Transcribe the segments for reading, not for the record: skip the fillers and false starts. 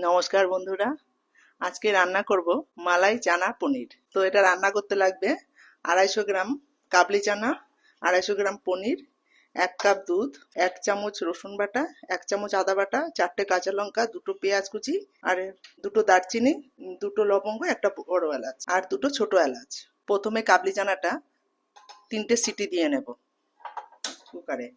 নমস্কার বন্ধুরা, আজকে রান্না করব মালাই চানা পনির। তো এটা রান্না করতে লাগবে 250 গ্রাম কাবলি চানা, 250 গ্রাম পনির, 1 কাপ দুধ, 1 চামচ রসুন বাটা, 1 চামচ আদা বাটা, 4টে কাঁচা লঙ্কা, 2টো পেঁয়াজ কুচি, আর 2টো দারচিনি, 2টো লবঙ্গ, একটা বড় এলাচ আর 2টো ছোট এলাচ। প্রথমে কাবলি চানাটা 3টে সিটি দিয়ে নেব কুকারে।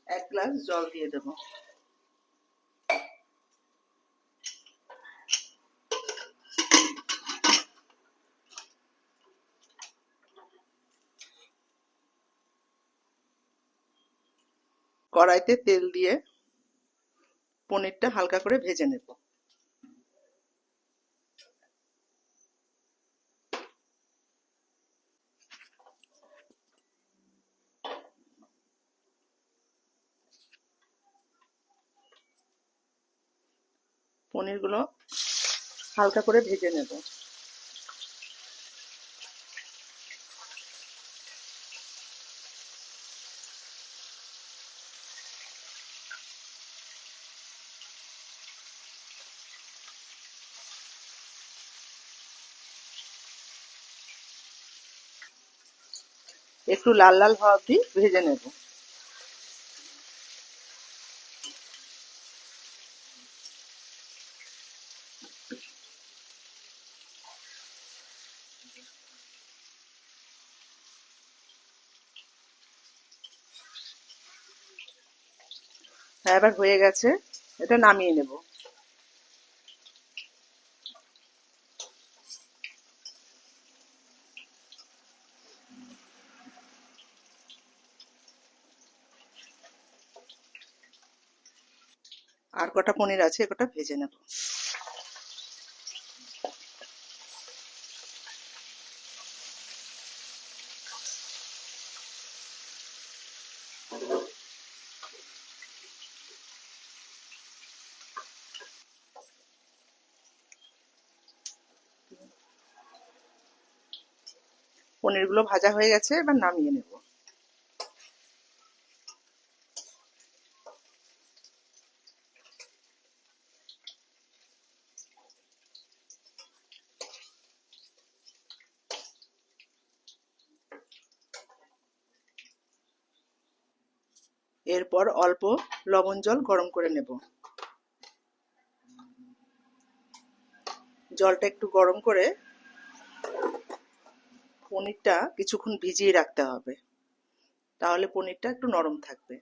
এক গ্লাস জল দিয়ে দেব। কড়াইতে তেল দিয়ে পনিরটা হালকা করে ভেজে নেব। পনিরগুলো হালকা করে ভেজে নেব। একটু লাল লাল হওয়া অবধি ভেজে নেব। হ্যাঁ, এবার হয়ে গেছে, এটা নামিয়ে নেব। আর কটা পনির আছে, কটা ভেজে নেব। পনিরগুলো ভাজা হয়ে গেছে, এবার নামিয়ে নেব। এরপর অল্প লবণ জল গরম করে নেব। জলটা একটু গরম করে পনিরটা কিছুক্ষণ ভিজিয়ে রাখতে হবে, তাহলে পনিরটা একটু নরম থাকবে।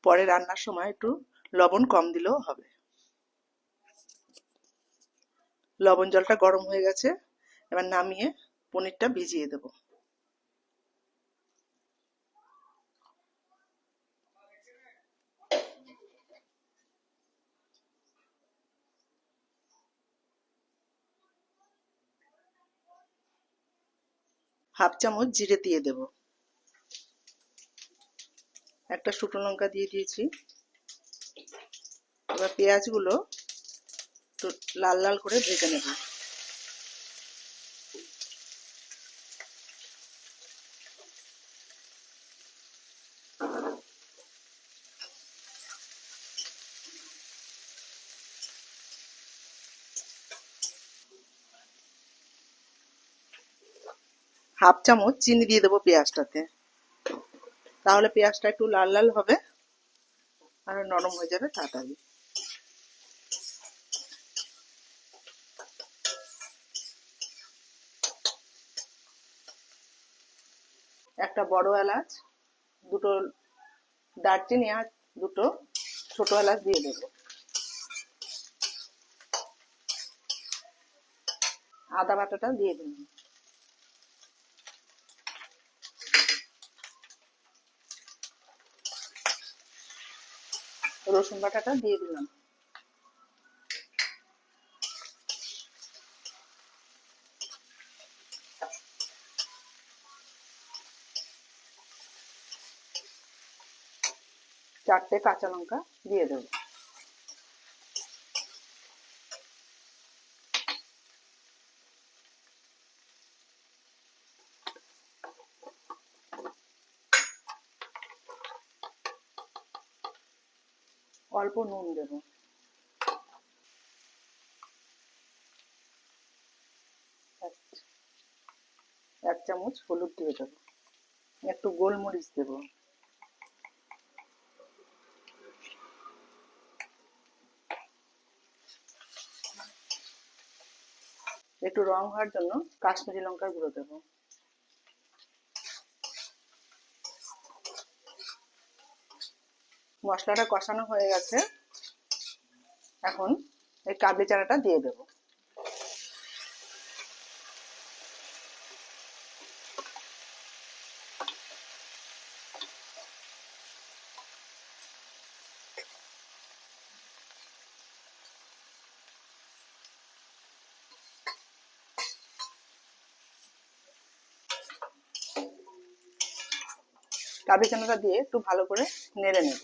পরে রান্নার সময় একটু লবণ কম দিলেও হবে। লবণ জলটা গরম হয়ে গেছে, এবার নামিয়ে পনিরটা ভিজিয়ে দেব। হাফ চামচ জিরে দিয়ে দেব। একটা শুকনো লঙ্কা দিয়ে দিয়েছি। এবার পেঁয়াজগুলো একটু লাল লাল করে ভেজে নেব। হাফ চামচ চিনি দিয়ে দেবো পেঁয়াজটাতে, তাহলে পেঁয়াজটা একটু লাল লাল হবে আর নরম হয়ে যাবে তাড়াতাড়ি। একটা বড় এলাচ, 2টো দারচিনি আর 2টো ছোট এলাচ দিয়ে দেবো। আদা বাটাটা দিয়ে দিন। রসুন বাটাটা দিয়ে দিলাম। 4টে কাঁচা লঙ্কা দিয়ে দেব। অল্প নুন দেব। এক চামচ হলুদ দিয়ে দেব। একটু গোলমরিচ দেব। একটু রং হওয়ার জন্য কাশ্মীরি লঙ্কার গুঁড়ো দেব। মশলাটা কষানো হয়ে গেছে, এখন এই কাবলি চানাটা দিয়ে দেব। কাবলি চানাটা দিয়ে একটু ভালো করে নেড়ে নেব।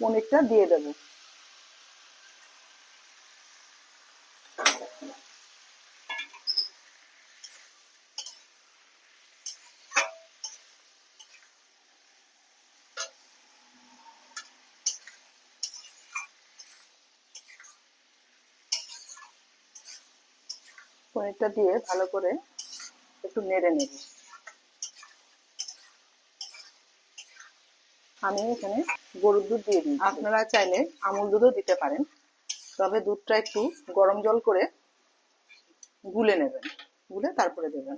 পনিরটা দিয়ে দেব। পনিরটা দিয়ে ভালো করে একটু নেড়ে নেব। আমি এখানে গরুর দুধ দিয়ে দিই। আপনারা চাইলে আমুল দুধও দিতে পারেন, তবে দুধটা একটু গরম জল করে গুলে নেবেন, গুলে তারপরে দেবেন।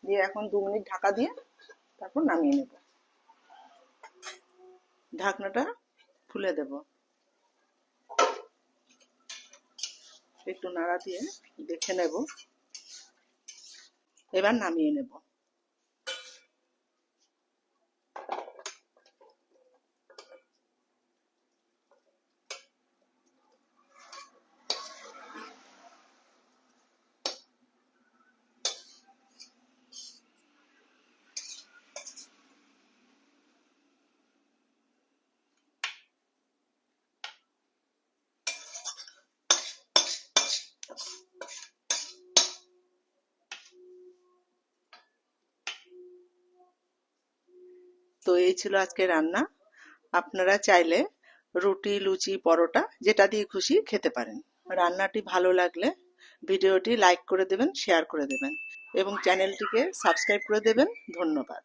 দিয়ে এখন 2 মিনিট ঢাকা দিয়ে তারপর নামিয়ে নেব। ঢাকনাটা খুলে দেব। একটু নাড়া দিয়ে দেখে নেব। এবার নামিয়ে নেব। তো এই ছিল আজকে রান্না। আপনারা চাইলে রুটি, লুচি, পরোটা যেটা দিয়ে খুশি খেতে পারেন। রান্নাটি ভালো লাগলে ভিডিওটি লাইক করে দেবেন, শেয়ার করে দেবেন এবং চ্যানেলটিকে সাবস্ক্রাইব করে দেবেন। ধন্যবাদ।